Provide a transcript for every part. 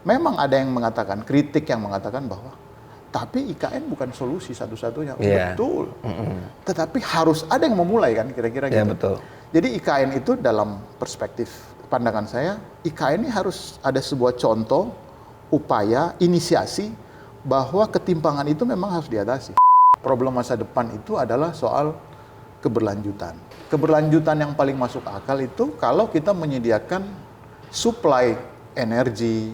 memang ada yang mengatakan, kritik yang mengatakan bahwa tapi IKN bukan solusi satu-satunya. Betul. Tetapi harus ada yang memulai kan kira-kira gitu. Betul. Jadi IKN itu dalam perspektif pandangan saya, IKN ini harus ada sebuah contoh, upaya, inisiasi bahwa ketimpangan itu memang harus diatasi. Problem masa depan itu adalah soal keberlanjutan. Keberlanjutan yang paling masuk akal itu kalau kita menyediakan suplai energi,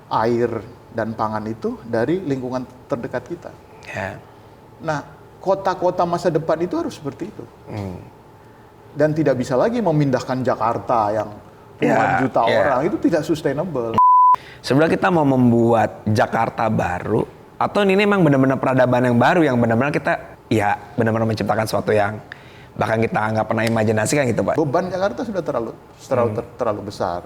air, dan pangan itu dari lingkungan terdekat kita. Nah, kota-kota masa depan itu harus seperti itu. Dan tidak bisa lagi memindahkan Jakarta yang puluhan juta orang, itu tidak sustainable. Sebenarnya kita mau membuat Jakarta baru, atau ini memang benar-benar peradaban yang baru yang benar-benar kita benar-benar menciptakan sesuatu yang bahkan kita nggak pernah imajinasikan gitu, Pak. Beban Jakarta sudah terlalu besar.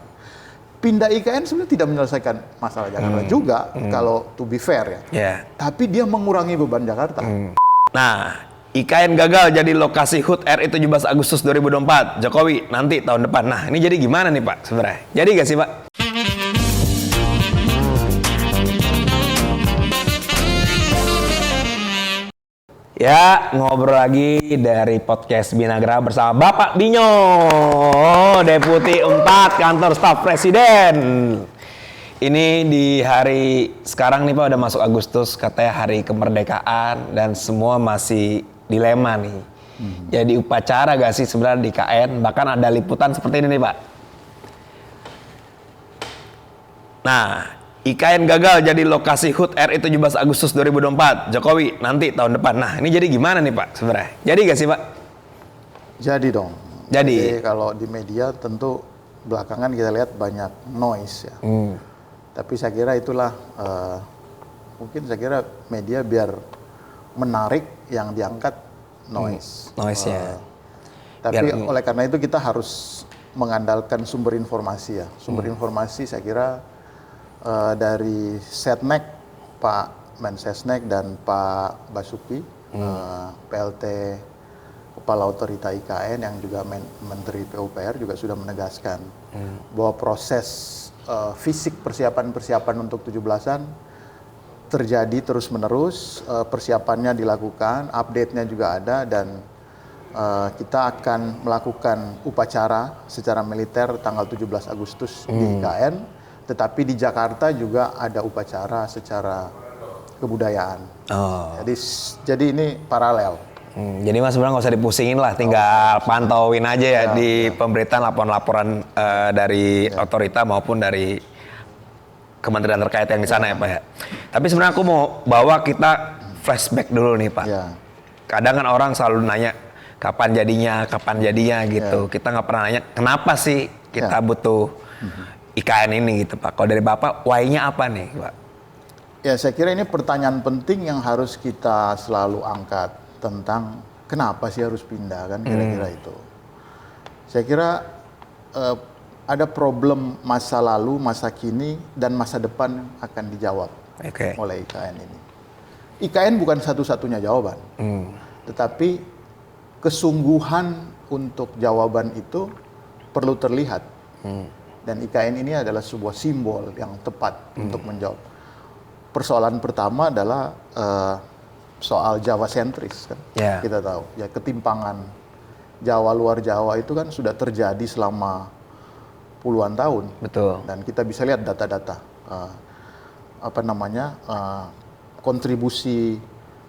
Pindah IKN sebenarnya tidak menyelesaikan masalah Jakarta juga, kalau to be fair ya. Tapi dia mengurangi beban Jakarta. Nah, IKN gagal jadi lokasi HUT RI 17 Agustus 2024. Jokowi nanti tahun depan. Nah, ini jadi gimana nih Pak sebenarnya? Jadi nggak sih Pak? Ya, ngobrol lagi dari podcast Binagra bersama Bapak Binyo, Deputi 4 Kantor Staf Presiden. Ini di hari sekarang nih Pak, udah masuk Agustus, katanya hari kemerdekaan dan semua masih dilema nih. Jadi upacara gak sih sebenarnya di KN? Bahkan ada liputan seperti ini nih Pak. Nah, IKN gagal jadi lokasi HUT RI 17 Agustus 2024. Jokowi nanti tahun depan. Nah, ini jadi gimana nih Pak sebenarnya? Jadi gak sih Pak? Jadi dong. Jadi kalau di media tentu belakangan kita lihat banyak noise ya. Tapi saya kira itulah mungkin saya kira media biar menarik yang diangkat noise. Noise ya. Tapi oleh karena itu kita harus mengandalkan sumber informasi ya. Sumber informasi saya kira dari Setnek, Pak Mensesnek dan Pak Basuki, PLT Kepala Otorita IKN yang juga Menteri PUPR juga sudah menegaskan bahwa proses fisik persiapan untuk 17-an terjadi terus-menerus, persiapannya dilakukan, update-nya juga ada, dan kita akan melakukan upacara secara militer tanggal 17 Agustus di IKN. Tetapi di Jakarta juga ada upacara secara kebudayaan. Jadi ini paralel. Jadi Mas sebenarnya nggak usah dipusingin lah, tinggal pantauin aja ya di pemberitaan laporan-laporan dari otorita maupun dari kementerian terkait yang di sana ya Pak ya. Tapi sebenarnya aku mau bawa kita flashback dulu nih Pak. Kadang kan orang selalu nanya kapan jadinya gitu. Kita nggak pernah nanya kenapa sih kita butuh IKN ini gitu Pak. Kalau dari Bapak, why-nya apa nih Pak? Ya saya kira ini pertanyaan penting yang harus kita selalu angkat tentang kenapa sih harus pindah kan kira-kira itu. Saya kira ada problem masa lalu, masa kini, dan masa depan yang akan dijawab oleh IKN ini. IKN bukan satu-satunya jawaban, tetapi kesungguhan untuk jawaban itu perlu terlihat. Dan IKN ini adalah sebuah simbol yang tepat untuk menjawab. Persoalan pertama adalah soal Jawa sentris kan. Kita tahu ya, ketimpangan Jawa luar Jawa itu kan sudah terjadi selama puluhan tahun. Betul. Dan kita bisa lihat data-data kontribusi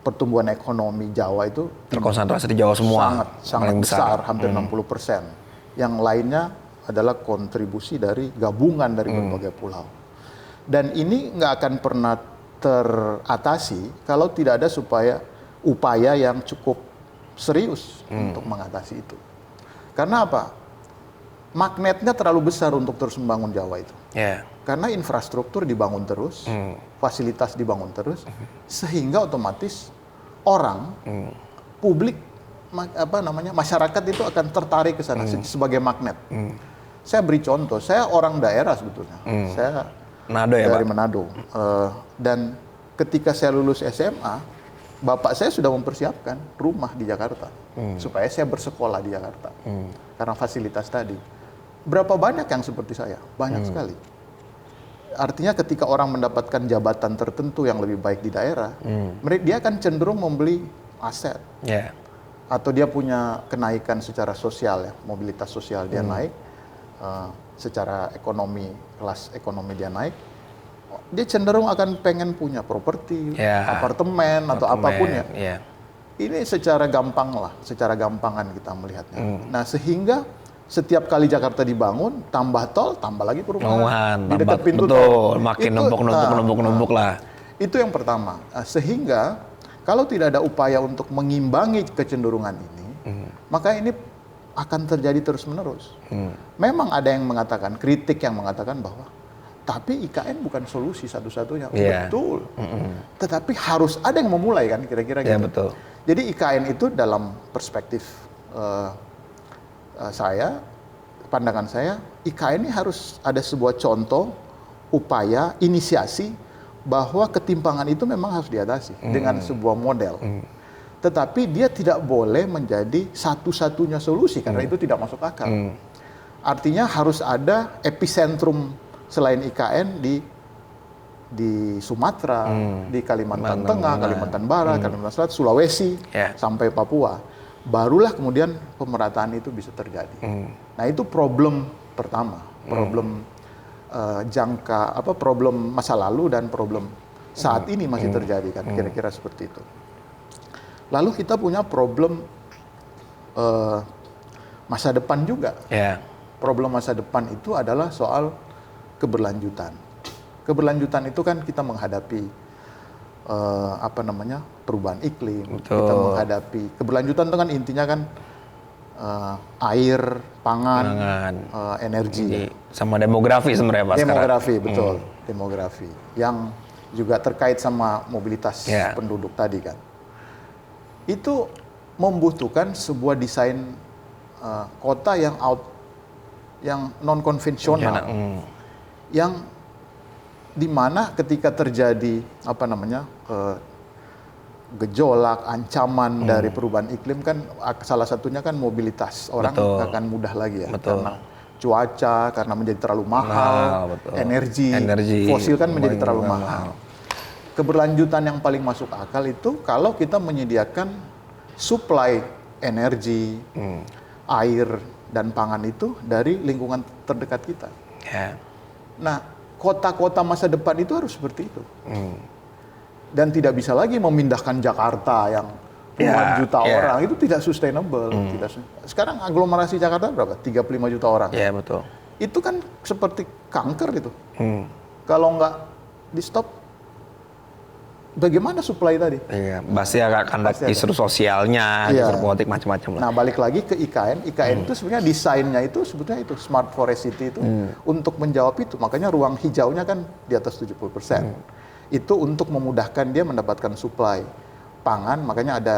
pertumbuhan ekonomi Jawa itu terkonsentrasi di Jawa semua. Sangat besar, hampir 60%. Yang lainnya adalah kontribusi dari gabungan dari berbagai pulau. Dan ini nggak akan pernah teratasi kalau tidak ada upaya yang cukup serius untuk mengatasi itu. Karena apa? Magnetnya terlalu besar untuk terus membangun Jawa itu. Karena infrastruktur dibangun terus, fasilitas dibangun terus, sehingga otomatis orang, publik, masyarakat itu akan tertarik ke sana sebagai magnet. Saya beri contoh, saya orang daerah sebetulnya. Saya Manado ya, dari Manado. Dan ketika saya lulus SMA, bapak saya sudah mempersiapkan rumah di Jakarta supaya saya bersekolah di Jakarta. Karena fasilitas tadi. Berapa banyak yang seperti saya? Banyak sekali. artinya ketika orang mendapatkan jabatan tertentu yang lebih baik di daerah, dia akan cenderung membeli aset. Ya. Atau dia punya kenaikan secara sosial ya, mobilitas sosial dia naik, secara ekonomi, kelas ekonomi dia naik, dia cenderung akan pengen punya properti, apartemen atau apapun ya. Ini secara gampang lah, secara gampangan kita melihatnya. Nah sehingga setiap kali Jakarta dibangun, tambah tol, tambah lagi perumahan. Di dekat pintu tol. Makin numpuk lah. Itu yang pertama. Sehingga kalau tidak ada upaya untuk mengimbangi kecenderungan ini, maka ini akan terjadi terus-menerus. Memang ada yang mengatakan, kritik yang mengatakan bahwa, tapi IKN bukan solusi satu-satunya. Betul. Tetapi harus ada yang memulai kan, kira-kira gitu. Betul. Jadi IKN itu dalam perspektif pandangan saya, IKN ini harus ada sebuah contoh, upaya, inisiasi, bahwa ketimpangan itu memang harus diatasi dengan sebuah model. Tetapi dia tidak boleh menjadi satu-satunya solusi, karena itu tidak masuk akal. Artinya harus ada epicentrum selain IKN di Sumatera, di Kalimantan Tengah, Kalimantan Barat, Kalimantan Selatan, Sulawesi, sampai Papua. Barulah kemudian pemerataan itu bisa terjadi. Nah itu problem pertama, problem problem masa lalu dan problem saat ini masih terjadi kan, kira-kira seperti itu. Lalu kita punya problem masa depan juga. Problem masa depan itu adalah soal keberlanjutan. Keberlanjutan itu kan kita menghadapi perubahan iklim. Betul. Kita menghadapi keberlanjutan itu kan intinya kan air, pangan, energi. Sama demografi sebenarnya Pak. Demografi, betul. Demografi. Yang juga terkait sama mobilitas penduduk tadi kan. Itu membutuhkan sebuah desain kota yang non konvensional. Yang dimana ketika terjadi gejolak, ancaman dari perubahan iklim kan salah satunya kan mobilitas orang akan mudah lagi ya. Karena cuaca, karena menjadi terlalu mahal, energi fosil kan menjadi terlalu mahal. Keberlanjutan yang paling masuk akal itu kalau kita menyediakan supply energi, air dan pangan itu dari lingkungan terdekat kita. Nah, kota-kota masa depan itu harus seperti itu. Dan tidak bisa lagi memindahkan Jakarta yang puluhan juta orang, itu tidak sustainable. Sekarang aglomerasi Jakarta berapa? 35 juta orang. Betul. Itu kan seperti kanker itu. Kalau nggak di stop, bagaimana supply tadi? Pasti akan ada isu sosialnya, isu politik macam-macam. Nah, balik lagi ke IKN. IKN itu sebenarnya desainnya itu sebetulnya itu Smart Forest City itu untuk menjawab itu. Makanya ruang hijaunya kan di atas 70%. Itu untuk memudahkan dia mendapatkan supply pangan, makanya ada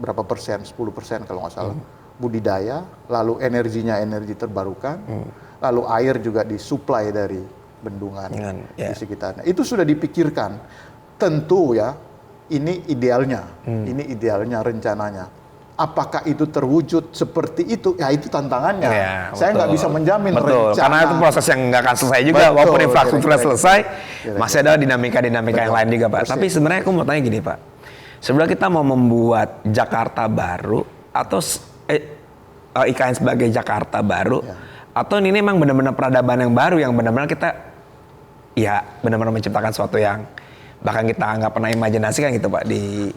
berapa persen, 10% kalau nggak salah, budidaya, lalu energinya energi terbarukan, lalu air juga disuplai dari bendungan di sekitarnya. Itu sudah dipikirkan. Tentu ya, ini idealnya rencananya. Apakah itu terwujud seperti itu? Ya itu tantangannya. Saya nggak bisa menjamin rencana. Karena itu proses yang nggak akan selesai juga. Walaupun infrastrukturnya selesai, masih ada dinamika-dinamika yang lain juga Pak. Tapi sebenarnya aku mau tanya gini Pak. Sebenarnya kita mau membuat Jakarta baru atau IKN sebagai Jakarta baru, atau ini memang benar-benar peradaban yang baru yang benar-benar kita benar-benar menciptakan sesuatu yang bahkan kita nggak pernah imajinasikan gitu Pak di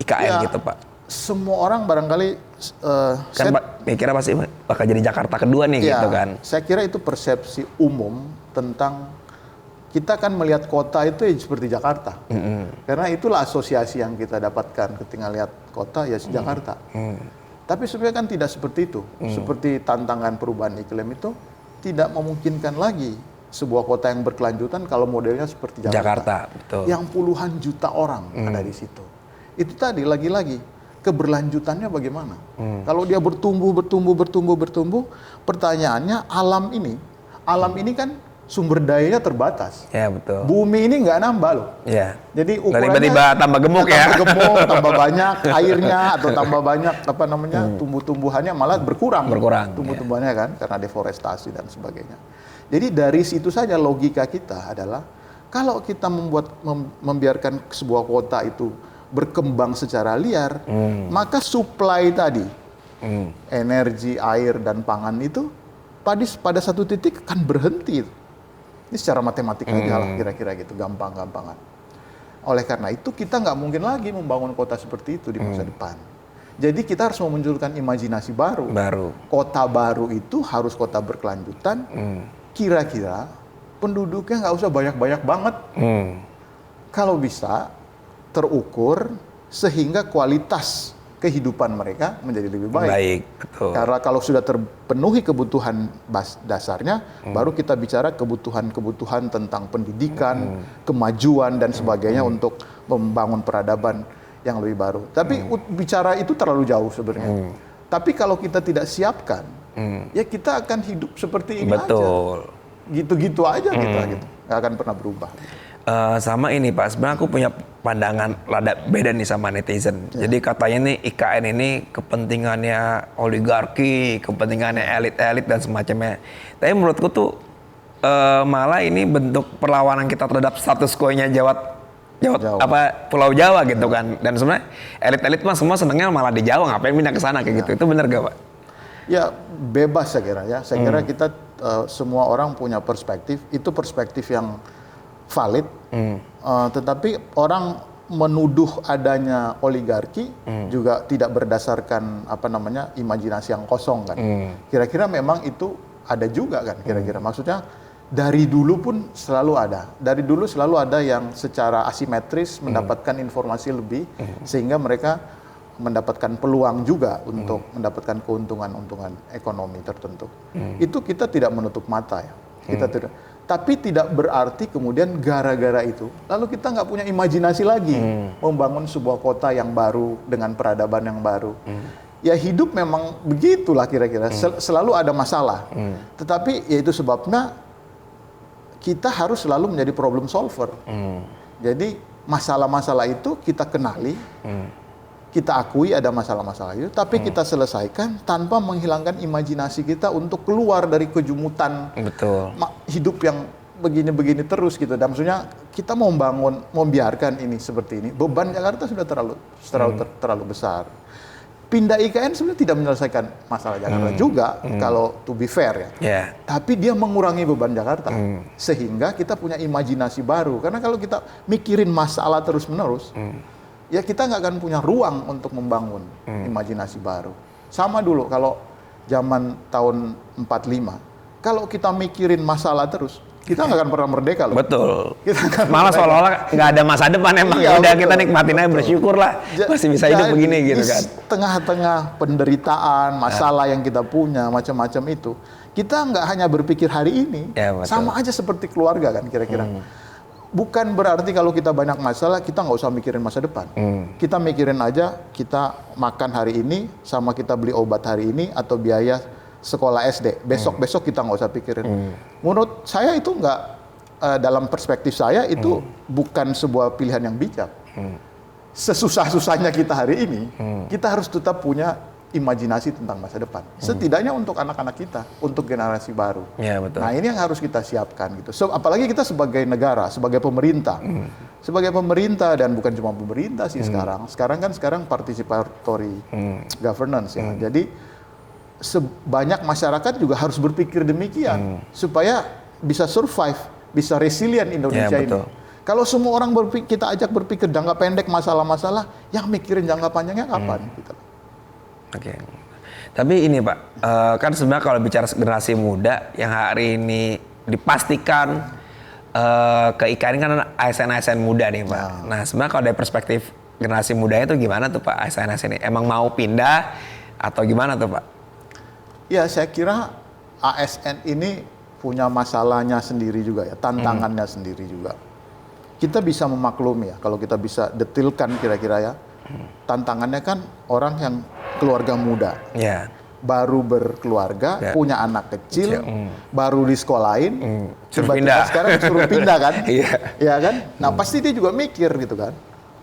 IKN gitu Pak. Semua orang barangkali mikirnya pasti bakal jadi Jakarta kedua nih gitu kan. Saya kira itu persepsi umum tentang kita kan melihat kota itu seperti Jakarta. Karena itulah asosiasi yang kita dapatkan ketika lihat kota ya Jakarta. Tapi sebenarnya kan tidak seperti itu. Seperti tantangan perubahan iklim itu tidak memungkinkan lagi sebuah kota yang berkelanjutan kalau modelnya seperti Jakarta. Betul. Yang puluhan juta orang ada di situ. Itu tadi lagi-lagi keberlanjutannya bagaimana? Kalau dia bertumbuh, pertanyaannya alam ini kan sumber dayanya terbatas. Betul. Bumi ini nggak nambah loh. Jadi ukurannya tiba-tiba tambah gemuk tambah banyak airnya atau tambah banyak tumbuh-tumbuhannya malah berkurang. Tumbuh-tumbuhannya kan karena deforestasi dan sebagainya. Jadi dari situ saja logika kita adalah kalau kita membiarkan sebuah kota itu berkembang secara liar, maka supply tadi energi, air dan pangan itu pada satu titik akan berhenti. Ini secara matematika aja lah kira-kira gitu, gampang-gampangan. Oleh karena itu kita nggak mungkin lagi membangun kota seperti itu di masa depan. Jadi kita harus memunculkan imajinasi baru. Kota baru itu harus kota berkelanjutan. Kira-kira penduduknya nggak usah banyak-banyak banget. Kalau bisa terukur sehingga kualitas kehidupan mereka menjadi lebih baik. Betul. Karena kalau sudah terpenuhi kebutuhan dasarnya, baru kita bicara kebutuhan tentang pendidikan, kemajuan dan sebagainya untuk membangun peradaban yang lebih baru. Tapi bicara itu terlalu jauh sebenarnya. Tapi kalau kita tidak siapkan, ya kita akan hidup seperti ini aja. Gitu-gitu aja kita gitu. Nggak akan pernah berubah. Sama ini Pak, sebenarnya aku punya pandangan rada beda nih sama netizen. Jadi katanya nih IKN ini kepentingannya oligarki, kepentingannya elit-elit dan semacamnya. Tapi menurutku tuh malah ini bentuk perlawanan kita terhadap status quo-nya Pulau Jawa gitu kan. Dan sebenarnya elit-elit mah semua senengnya malah di Jawa, ngapain pindah ke sana kayak gitu. Itu benar gak Pak? Ya bebas saya kira ya. Saya kira kita semua orang punya perspektif. Itu perspektif yang valid. Tetapi orang menuduh adanya oligarki juga tidak berdasarkan imajinasi yang kosong kan. Kira-kira memang itu ada juga kan kira-kira. Maksudnya dari dulu pun selalu ada. Dari dulu selalu ada yang secara asimetris mendapatkan informasi lebih sehingga mereka mendapatkan peluang juga untuk mendapatkan keuntungan ekonomi tertentu. Itu kita tidak menutup mata ya. Kita tidak. Tapi tidak berarti kemudian gara-gara itu lalu kita nggak punya imajinasi lagi membangun sebuah kota yang baru dengan peradaban yang baru. Ya hidup memang begitulah kira-kira. Selalu ada masalah. Tetapi ya itu sebabnya kita harus selalu menjadi problem solver. Jadi masalah-masalah itu kita kenali, kita akui ada masalah-masalah itu, tapi kita selesaikan tanpa menghilangkan imajinasi kita untuk keluar dari kejumutan hidup yang begini-begini terus gitu. Dan maksudnya kita mau membiarkan ini seperti ini, beban Jakarta sudah terlalu besar. Pindah IKN sebenarnya tidak menyelesaikan masalah Jakarta juga, kalau to be fair ya. Tapi dia mengurangi beban Jakarta, sehingga kita punya imajinasi baru. Karena kalau kita mikirin masalah terus-menerus, ya kita nggak akan punya ruang untuk membangun imajinasi baru. Sama dulu kalau zaman tahun 45, kalau kita mikirin masalah terus, kita nggak akan pernah merdeka loh. Betul. Malah seolah-olah nggak ada masa depan emang. Iya, udah kita nikmatin aja, bersyukur lah masih bisa hidup begini gitu kan. Tengah-tengah penderitaan, masalah yang kita punya, macam-macam itu, kita nggak hanya berpikir hari ini, sama aja seperti keluarga kan kira-kira. Bukan berarti kalau kita banyak masalah, kita nggak usah mikirin masa depan. Kita mikirin aja, kita makan hari ini, sama kita beli obat hari ini, atau biaya sekolah SD. Besok-besok kita nggak usah pikirin. Menurut saya itu nggak, dalam perspektif saya, itu bukan sebuah pilihan yang bijak. Sesusah-susahnya kita hari ini, kita harus tetap punya imajinasi tentang masa depan. Setidaknya untuk anak-anak kita, untuk generasi baru. Ya, betul. Nah ini yang harus kita siapkan gitu. Apalagi kita sebagai negara, sebagai pemerintah. Sebagai pemerintah, dan bukan cuma pemerintah sih sekarang. Sekarang participatory governance ya. Jadi sebanyak masyarakat juga harus berpikir demikian supaya bisa survive, bisa resilient Indonesia ini. Kalau semua orang kita ajak berpikir jangka pendek masalah-masalah, yang mikirin jangka panjangnya kapan? Gitu. Oke. Tapi ini Pak, kan sebenarnya kalau bicara generasi muda yang hari ini dipastikan ke IKN kan ASN-ASN muda nih Pak. Nah sebenarnya kalau dari perspektif generasi muda itu gimana tuh Pak ASN-ASN ini? Emang mau pindah atau gimana tuh Pak? Ya saya kira ASN ini punya masalahnya sendiri juga ya, tantangannya sendiri juga. Kita bisa memaklumi ya, kalau kita bisa detilkan kira-kira ya, tantangannya kan orang yang keluarga muda, baru berkeluarga, punya anak kecil, baru disekolahin, suruh pindah. Sekarang suruh pindah kan, ya kan? Nah pasti dia juga mikir gitu kan,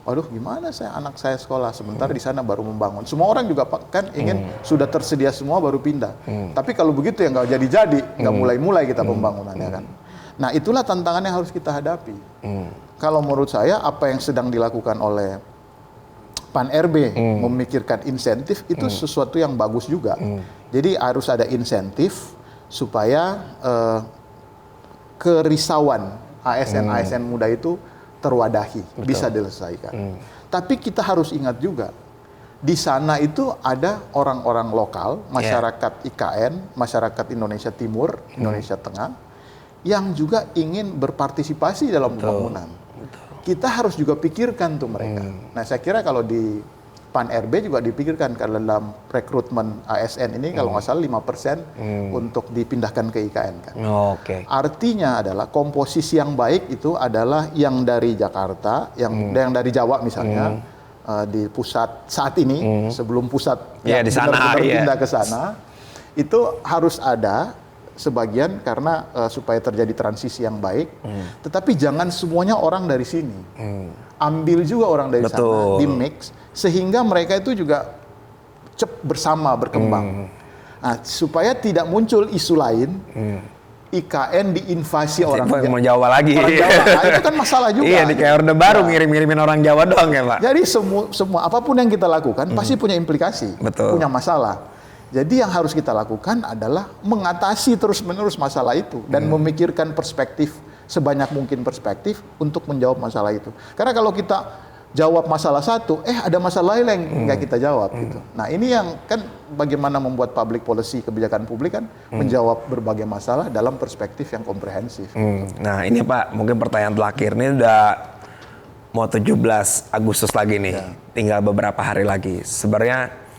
Aduh, gimana anak saya sekolah sementara di sana baru membangun. Semua orang juga kan ingin sudah tersedia semua baru pindah. Tapi kalau begitu ya nggak jadi-jadi, nggak mulai-mulai kita pembangunannya kan. Nah, itulah tantangan yang harus kita hadapi. Kalau menurut saya apa yang sedang dilakukan oleh Pan RB memikirkan insentif itu sesuatu yang bagus juga. Jadi harus ada insentif supaya kerisauan ASN muda itu terwadahi, bisa diselesaikan. Tapi kita harus ingat juga, di sana itu ada orang-orang lokal, masyarakat IKN, masyarakat Indonesia Timur, Indonesia Tengah, yang juga ingin berpartisipasi dalam pembangunan. Kita harus juga pikirkan tuh mereka. Nah, saya kira kalau di Pan RB juga dipikirkan kalau dalam rekrutmen ASN ini kalau nggak salah 5% untuk dipindahkan ke IKN kan. Artinya adalah komposisi yang baik itu adalah yang dari Jakarta, yang dari Jawa misalnya di pusat saat ini sebelum pusat yang di sana pindah ke sana itu harus ada sebagian karena supaya terjadi transisi yang baik. Tetapi jangan semuanya orang dari sini. Ambil juga orang dari sana, di mix, sehingga mereka itu juga bersama berkembang. Nah, supaya tidak muncul isu lain, IKN diinvasi orang Jawa lagi. Orang Jawa, nah, itu kan masalah juga. Iya, di kayak Orde Baru ngirim-ngirimin orang Jawa doang ya Pak. Jadi semua apapun yang kita lakukan pasti punya implikasi, punya masalah. Jadi yang harus kita lakukan adalah mengatasi terus-menerus masalah itu dan memikirkan perspektif sebanyak mungkin perspektif untuk menjawab masalah itu. Karena kalau kita jawab masalah satu, ada masalah lain yang nggak kita jawab gitu. Nah, ini yang kan bagaimana membuat public policy, kebijakan publik kan menjawab berbagai masalah dalam perspektif yang komprehensif. Nah, ini Pak, mungkin pertanyaan terakhir ini udah mau 17 Agustus lagi nih. Tinggal beberapa hari lagi. Sebenarnya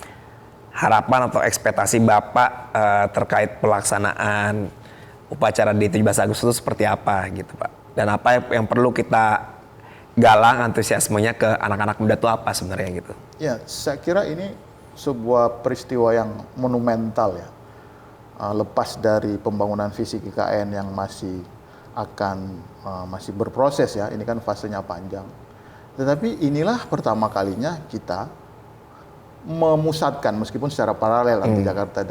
harapan atau ekspektasi Bapak terkait pelaksanaan upacara di 17 Agustus itu seperti apa gitu Pak? Dan apa yang perlu kita galang antusiasmenya ke anak-anak muda itu apa sebenarnya gitu? Ya, saya kira ini sebuah peristiwa yang monumental ya. Lepas dari pembangunan fisik IKN yang masih berproses ya, ini kan fasenya panjang. Tetapi inilah pertama kalinya kita memusatkan meskipun secara paralel di Jakarta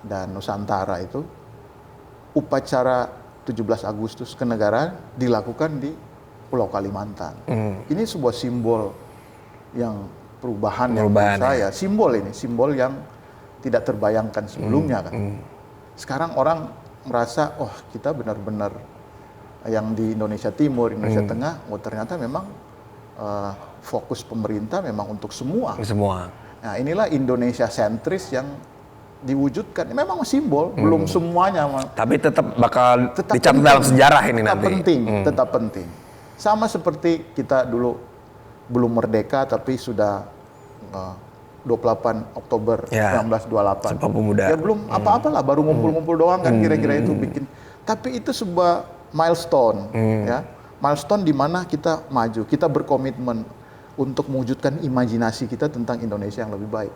dan Nusantara itu upacara 17 Agustus kenegaraan dilakukan di Pulau Kalimantan. Ini sebuah simbol yang perubahan yang menurut saya, simbol yang tidak terbayangkan sebelumnya kan. Sekarang orang merasa, kita benar-benar yang di Indonesia Timur, Indonesia Tengah, ternyata memang fokus pemerintah memang untuk semua. Nah, inilah Indonesia sentris yang diwujudkan. Memang simbol, belum semuanya. Tapi tetap bakal dicatat dalam sejarah ini nanti. Tetap penting. Sama seperti kita dulu belum merdeka tapi sudah 28 Oktober 1928. Sumpah Pemuda. Ya belum apa-apalah, baru ngumpul-ngumpul doang kan kira-kira itu bikin. Tapi itu sebuah milestone ya. Milestone di mana kita maju, kita berkomitmen untuk mewujudkan imajinasi kita tentang Indonesia yang lebih baik.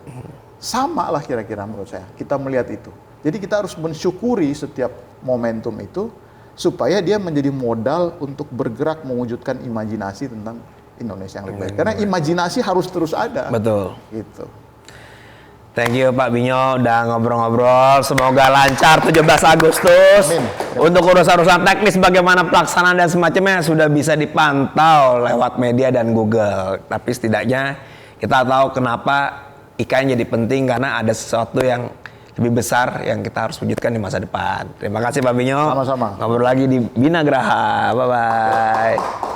Sama lah kira-kira menurut saya, kita melihat itu. Jadi kita harus mensyukuri setiap momentum itu, supaya dia menjadi modal untuk bergerak mewujudkan imajinasi tentang Indonesia yang lebih baik. Karena imajinasi harus terus ada. Betul. Gitu. Thank you Pak Binyo udah ngobrol-ngobrol. Semoga lancar 17 Agustus. Amin. Untuk urusan-urusan teknis bagaimana pelaksanaan dan semacamnya sudah bisa dipantau lewat media dan Google. Tapi setidaknya kita tahu kenapa IKN jadi penting karena ada sesuatu yang lebih besar yang kita harus wujudkan di masa depan. Terima kasih Pak Binyo. Sama-sama. Ngobrol lagi di Binagraha. Bye-bye.